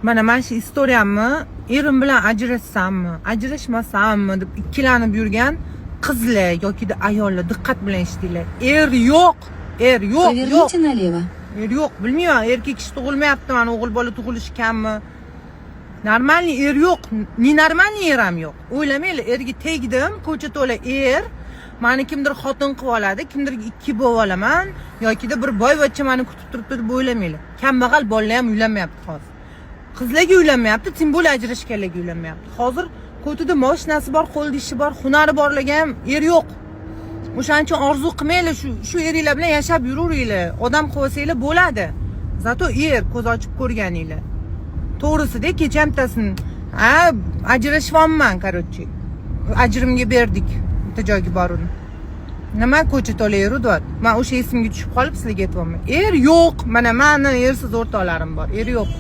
Mana shu istoriyamni erim bilan ajrashsammi, ajrashmasammi deb ikkilanib yurgan qizlar yoki ayollar diqqat bilan eshitinglar. Er yo'q. Er yo'q. Поверните налево. Er yo'q. Bilmayman, erkak kishi tug'ilmayapti, mana o'g'il bola tug'ilishi kammi? Normalniy er yo'q. Nenormalniy er ham yo'q. O'ylamanglar, erga tegdim, ko'cha to'la er. Mani kimdir xotin qilib oladi, kimdir ikki bo'lib olaman yoki bir boyvachcha meni kutib turibdi deb o'ylamanglar. Kambag'al bolalar ham uylanmayapti hozir. Qizlarga uylanmayapti, tim bo'la ajrashganlarga uylanmayapti. Hozir ko'tida mashinasi bor, qo'lida ishi bor, hunari borlarga ham er yo'q. O'shaning uchun orzu qilmanglar, shu eringlar bilan yashab yuraveringlar. Odam qilsanglar bo'ladi. Zato er ko'z ochib ko'rganinglar. To'g'risida kecha hamtasini, ajrashibman, короче. Ajrimga berdik. Bitta joyga bordim. Nima ko'cha to'la er deyapti. Men o'sha esimga tushib qolib sizlarga aytibman. Er yo'q. Mana meni ersiz o'rtoqlarim bor. Er yo'q.